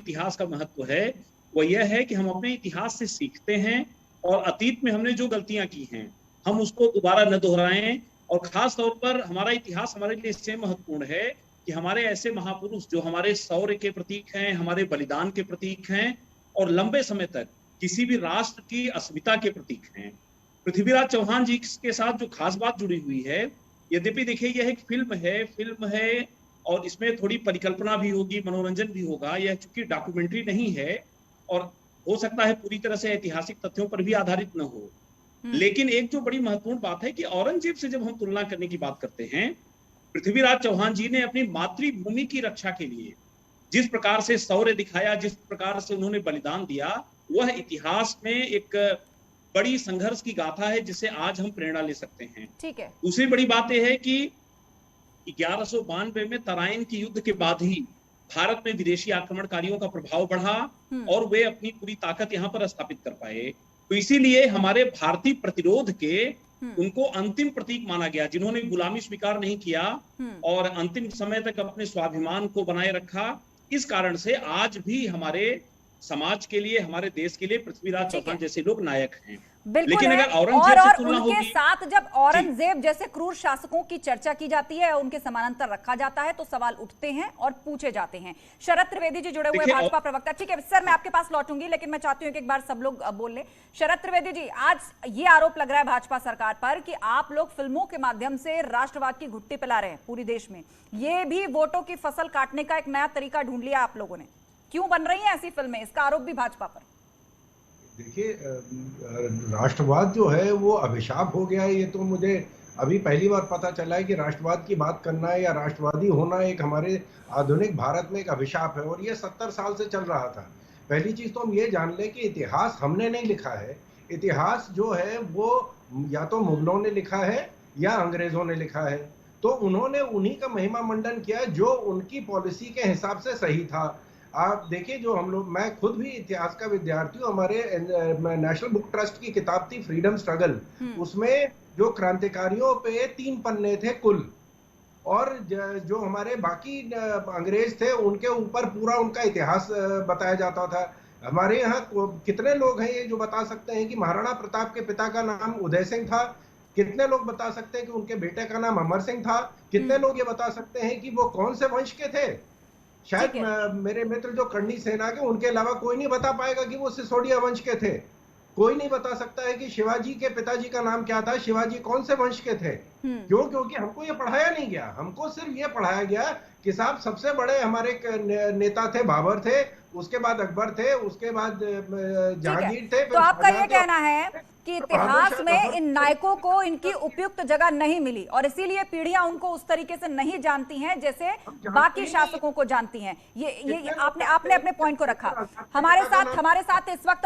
इतिहास का महत्व है वो यह है कि हम अपने इतिहास से सीखते हैं और अतीत में हमने जो गलतियां की हैं हम उसको दोबारा न दोहराएं। और खास तौर पर हमारा इतिहास हमारे लिए इससे महत्वपूर्ण है कि हमारे ऐसे महापुरुष जो हमारे शौर्य के प्रतीक हैं, हमारे बलिदान के प्रतीक हैं और लंबे समय तक किसी भी राष्ट्र की अस्मिता के प्रतीक हैं। पृथ्वीराज चौहान जी के साथ जो खास बात जुड़ी हुई है, यद्यपि देखिए यह एक फिल्म है और इसमें थोड़ी परिकल्पना भी होगी, मनोरंजन भी होगा। यह चूंकि डॉक्यूमेंट्री नहीं है और हो सकता है पूरी तरह से ऐतिहासिक तथ्यों पर भी आधारित न हो, लेकिन एक जो बड़ी महत्वपूर्ण बात है कि औरंगजेब से जब हम तुलना करने की बात करते हैं, पृथ्वीराज चौहान जी ने अपनी मातृभूमि की रक्षा के लिए जिस प्रकार से शौर्य दिखाया, जिस प्रकार से उन्होंने बलिदान दिया, वह इतिहास में एक बड़ी संघर्ष की गाथा है जिससे आज हम प्रेरणा ले सकते हैं। ठीक है। दूसरी बड़ी बात यह है कि 1192 में तराइन के युद्ध के बाद ही भारत में विदेशी आक्रमणकारियों का प्रभाव बढ़ा और वे अपनी पूरी ताकत यहां पर स्थापित कर पाए। तो इसीलिए हमारे भारतीय प्रतिरोध के उनको अंतिम प्रतीक माना गया, जिन्होंने गुलामी स्वीकार नहीं किया और अंतिम समय तक अपने स्वाभिमान को बनाए रखा। इस कारण से आज भी हमारे समाज के लिए, हमारे देश के लिए पृथ्वीराज चौहान जैसे लोग नायक हैं। लेकिन अगर औरंगजेब से तुलना होगी, उनके साथ जब औरंगजेब जैसे क्रूर शासकों की चर्चा की जाती है, उनके समानांतर रखा जाता है, तो सवाल उठते हैं और पूछे जाते हैं। शरद त्रिवेदी जी जुड़े हुए भाजपा प्रवक्ता। ठीक है सर, मैं आपके पास लौटूंगी, लेकिन मैं चाहती हूं कि एक बार सब लोग बोल लें। शरद त्रिवेदी जी, आज ये आरोप लग रहा है भाजपा सरकार पर कि आप लोग फिल्मों के माध्यम से राष्ट्रवाद की घुट्टी पिला रहे हैं पूरे देश में। ये भी वोटों की फसल काटने का एक नया तरीका ढूंढ लिया आप लोगों ने। क्यों बन रही हैं ऐसी फिल्में? इसका आरोप भी भाजपा पर। देखिए, राष्ट्रवाद जो है वो अभिशाप हो गया है। ये तो मुझे अभी पहली बार पता चला है कि राष्ट्रवाद की बात करना है या राष्ट्रवादी होना एक हमारे आधुनिक भारत में एक अभिशाप है, और ये 70 साल से चल रहा था। पहली चीज तो हम ये जान लें कि इतिहास हमने नहीं लिखा है। इतिहास जो है वो या तो मुगलों ने लिखा है या अंग्रेजों ने लिखा है। तो उन्होंने उन्हीं का महिमा मंडन किया जो उनकी पॉलिसी के हिसाब से सही था। आप देखिए, जो हम लोग, मैं खुद भी इतिहास का विद्यार्थी हूँ, हमारे नेशनल बुक ट्रस्ट की किताब थी फ्रीडम स्ट्रगल, उसमें जो क्रांतिकारियों पे 3 पन्ने थे कुल, और जो हमारे बाकी अंग्रेज थे उनके ऊपर पूरा उनका इतिहास बताया जाता था। हमारे यहाँ कितने लोग हैं ये जो बता सकते हैं कि महाराणा प्रताप के पिता का नाम उदय सिंह था? कितने लोग बता सकते हैं कि उनके बेटे का नाम अमर सिंह था? कितने लोग ये बता सकते हैं कि वो कौन से वंश के थे? शायद मेरे मित्र जो कर्णी सेना के, उनके अलावा कोई नहीं बता पाएगा कि वो सिसोदिया वंश के थे। कोई नहीं बता सकता है कि शिवाजी के पिताजी का नाम क्या था, शिवाजी कौन से वंश के थे। क्यों? क्योंकि हमको ये पढ़ाया नहीं गया। हमको सिर्फ ये पढ़ाया गया कि साहब सबसे बड़े हमारे नेता थे बाबर थे, उसके बाद अकबर थे, उसके बाद जहांगीर थे। तो आपका ये कहना है कि इतिहास में इन नायकों को इनकी उपयुक्त जगह नहीं मिली और इसीलिए पीढ़ियां उनको उस तरीके से नहीं जानती हैं जैसे बाकी शासकों को जानती हैं। ये आपने अपने पॉइंट को रखा। हमारे साथ इस वक्त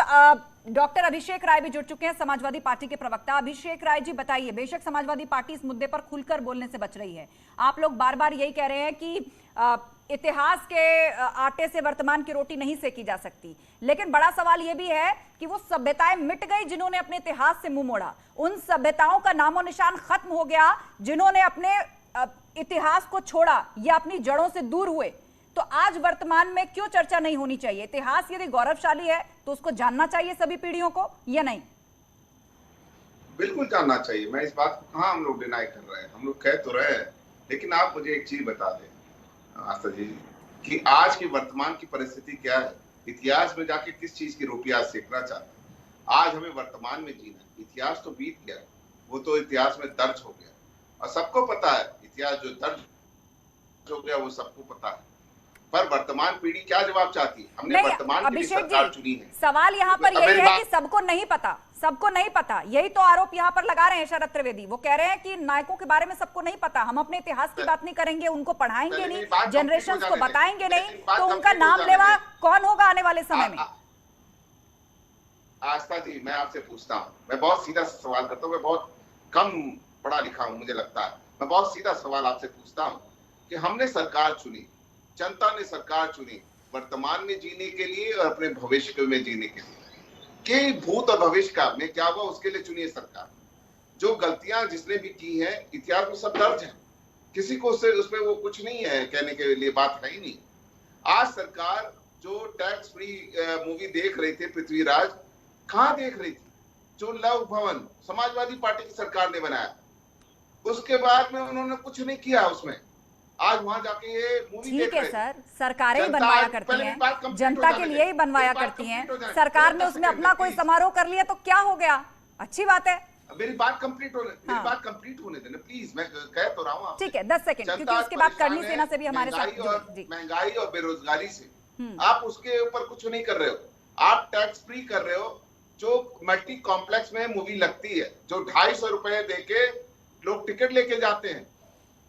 डॉक्टर अभिषेक राय भी जुड़ चुके हैं, समाजवादी पार्टी के प्रवक्ता। अभिषेक राय जी बताइए, बेशक समाजवादी पार्टी इस मुद्दे पर खुलकर बोलने से बच रही है, आप लोग बार बार यही कह रहे हैं कि इतिहास के आटे से वर्तमान की रोटी नहीं सेकी जा सकती, लेकिन बड़ा सवाल यह भी है कि वो सभ्यताएं मिट गई जिन्होंने अपने इतिहास से मुंह मोड़ा। उन सभ्यताओं का नामो निशान खत्म हो गया जिन्होंने अपने इतिहास को छोड़ा या अपनी जड़ों से दूर हुए। तो आज वर्तमान में क्यों चर्चा नहीं होनी चाहिए? इतिहास यदि गौरवशाली है तो उसको जानना चाहिए सभी पीढ़ियों को या नहीं? बिल्कुल जानना चाहिए। मैं इस बात को कहां हम लोग डिनाई कर रहे हैं, हम लोग कह तो रहे हैं। लेकिन आप मुझे एक चीज बता दें आस्था जी कि आज की वर्तमान की परिस्थिति क्या है। इतिहास में जाके किस चीज की रोटी आज सेकना चाहता है? आज हमें वर्तमान में जीना। इतिहास तो बीत गया, वो तो इतिहास में दर्ज हो गया और सबको पता है। इतिहास जो दर्ज हो गया वो सबको पता है, पर वर्तमान पीढ़ी क्या जवाब चाहती है? हमने वर्तमान की सरकार चुनी है। सवाल यहाँ पर यही है कि सबको नहीं पता, सबको नहीं पता। यही तो आरोप यहाँ पर लगा रहे हैं शरद त्रिवेदी। वो कह रहे हैं कि नायकों के बारे में सबको नहीं पता, हम अपने इतिहास की बात नहीं करेंगे, उनको पढ़ाएंगे नहीं, जनरेशन को बताएंगे नहीं, तो उनका नाम लेवा कौन होगा आने वाले समय में? आस्था जी, मैं आपसे पूछता हूँ, मैं बहुत सीधा सवाल करता हूँ। मैं बहुत कम पढ़ा लिखा हूँ मुझे लगता है। मैं बहुत सीधा सवाल आपसे पूछता हूँ कि हमने सरकार चुनी, जनता ने सरकार चुनी वर्तमान में जीने के लिए और अपने भविष्य में जीने के लिए। कि भूत और भविष्य का में क्या हुआ उसके लिए चुनी है सरकार। जो गलतियां जिसने भी की हैं इतिहास में सब दर्ज है, किसी को उसमें वो कुछ नहीं है कहने के लिए, बात है ही नहीं। आज सरकार जो टैक्स फ्री मूवी देख रहे थे पृथ्वीराज, कहाँ देख रही थी? जो लव भवन समाजवादी पार्टी की सरकार ने बनाया, उसके बाद में उन्होंने कुछ नहीं किया उसमें। आज वहां जाके ये मूवी देख रहे हैं। सर, सरकारें ही बनवाया करती हैं, जनता के लिए ही बनवाया करती हैं। सरकार ने उसमें अपना कोई समारोह कर लिया तो क्या हो गया, अच्छी बात है। मेरी बात कंप्लीट होने देना प्लीज, मैं कह तो रहा हूँ। ठीक है, 10 सेकंड, क्योंकि उसके बाद करनी सेना से भी हमारे साथ महंगाई और बेरोजगारी से आप उसके ऊपर कुछ नहीं कर रहे हो। आप टैक्स फ्री कर रहे हो। जो मल्टी कॉम्प्लेक्स में मूवी लगती है, जो 250 रुपए देके लोग टिकट लेके जाते हैं,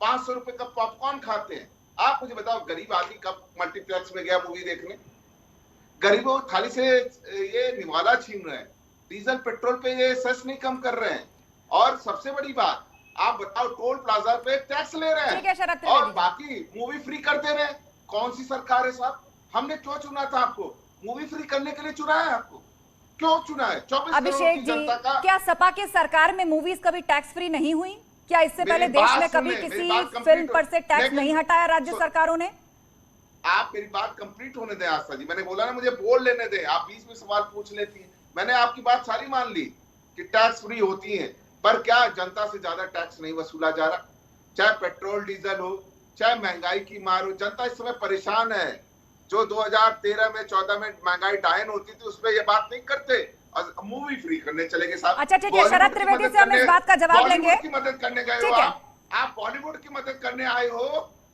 500 रुपए का पॉपकॉर्न खाते हैं। आप मुझे बताओ, गरीब आदमी कब मल्टीप्लेक्स में गया मूवी देखने? गरीबों थाली से ये निवाला छीन रहे हैं, डीजल पेट्रोल पे ये सेस नहीं कम कर रहे हैं। और सबसे बड़ी बात, आप बताओ, टोल प्लाजा पे टैक्स ले रहे हैं और बाकी मूवी फ्री कर दे रहे हैं। कौन सी सरकार है साहब? हमने क्यों चुना था आपको? मूवी फ्री करने के लिए चुना है आपको? क्यों चुना है? 24 अभिषेक जी, क्या सपा की सरकार में मूवीज कभी टैक्स फ्री नहीं हुई? क्या इससे पहले देश में कभी किसी फिल्म पर से टैक्स नहीं हटाया राज्य सरकारों ने? आप मेरी बात कंप्लीट होने दें आस्था जी। मैंने बोला ना, मुझे बोल लेने दें। आप बीच में सवाल पूछ लेती हैं। मैंने आपकी बात सारी मान ली कि टैक्स फ्री होती है, पर क्या जनता से ज्यादा टैक्स नहीं वसूला जा रहा? चाहे पेट्रोल डीजल हो, चाहे महंगाई की मार हो, जनता इस समय परेशान है। जो 2013 में 14 में महंगाई डायन होती थी, उसमें ये बात नहीं करते और मूवी फ्री करने चले गए साहब। अच्छा ठीक है, शरद त्रिवेदी से हम इस बात का जवाब लेंगे। की मदद करने गए हो आप बॉलीवुड की मदद करने आए हो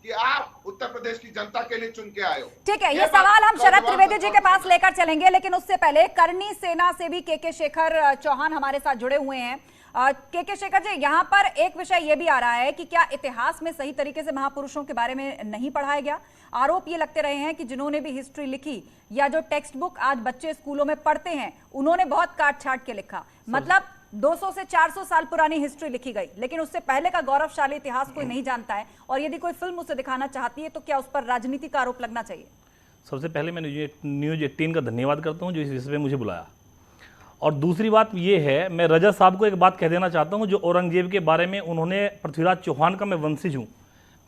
कि आप उत्तर प्रदेश की जनता के लिए चुन के आए हो? ठीक है, ये सवाल हम शरद त्रिवेदी जी के पास लेकर चलेंगे, लेकिन उससे पहले करनी सेना से भी के शेखर चौहान हमारे साथ जुड़े हुए हैं। के शेखर जी, यहाँ पर एक विषय ये भी आ रहा है कि क्या इतिहास में सही तरीके से महापुरुषों के बारे में नहीं पढ़ाया गया? आरोप ये लगते रहे हैं कि जिन्होंने भी हिस्ट्री लिखी या जो टेक्स्ट बुक आज बच्चे स्कूलों में पढ़ते हैं, उन्होंने बहुत काट छाट के लिखा। मतलब 200 से 400 साल पुरानी हिस्ट्री लिखी गई, लेकिन उससे पहले का गौरवशाली इतिहास कोई नहीं जानता है। और यदि कोई फिल्म उसे दिखाना चाहती है तो क्या उस पर राजनीति का आरोप लगना चाहिए? सबसे पहले मैं न्यूज़ 18 का धन्यवाद करता हूँ जो इस विषय में मुझे बुलाया। और दूसरी बात ये है, मैं रजत साहब को एक बात कह देना चाहता हूँ, जो औरंगजेब के बारे में उन्होंने, पृथ्वीराज चौहान का मैं वंशज हूँ।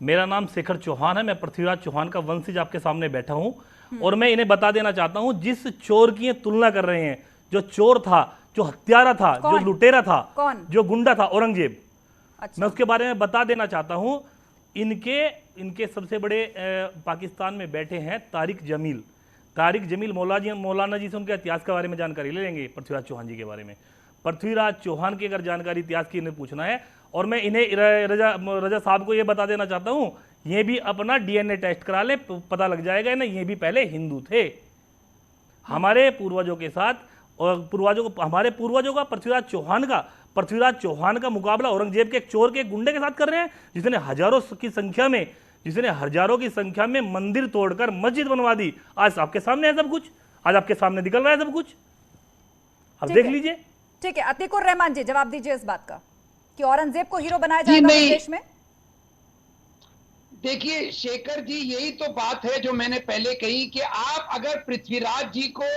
मेरा नाम शेखर चौहान है, मैं पृथ्वीराज चौहान का वंशज आपके सामने बैठा हूँ। और मैं इन्हें बता देना चाहता हूँ, जिस चोर की तुलना कर रहे हैं, जो चोर था, जो हत्यारा था, जो लुटेरा था, जो गुंडा था, औरंगजेब। अच्छा। मैं उसके बारे में बता देना चाहता हूँ। इनके सबसे बड़े पाकिस्तान में बैठे हैं तारिक जमील मौलाना जी से उनके इतिहास के बारे में जानकारी ले लेंगे। पृथ्वीराज चौहान जी के बारे में, पृथ्वीराज चौहान की अगर जानकारी इतिहास की इन्हें पूछना है, और मैं इन्हें रजा साहब को यह बता देना चाहता हूं, ये भी अपना डीएनए टेस्ट करा ले, पता लग जाएगा ना, ये भी पहले हिंदू थे। हमारे पूर्वजों के साथ, और हमारे पूर्वजों का पृथ्वीराज चौहान का मुकाबला औरंगजेब के एक चोर के, एक गुंडे के साथ कर रहे हैं, जिसने हजारों की संख्या में मंदिर तोड़कर मस्जिद बनवा दी। आज आपके सामने है सब कुछ, आज आपके सामने निकल रहा है सब कुछ, अब देख लीजिए। ठीक है, अतीकुर रहमान जी, जवाब दीजिए इस बात का कि औरंगजेब को हीरो बनाया जाएगा देश में। देखिए शेखर जी, यही तो बात है जो मैंने पहले कही कि आप अगर पृथ्वीराज जी को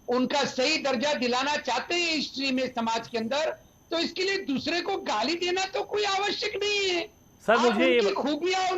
उनका सही दर्जा दिलाना चाहते हैं हिस्ट्री में, समाज के अंदर, तो इसके लिए दूसरे को गाली देना तो कोई आवश्यक नहीं है। सर मुझे खूबियां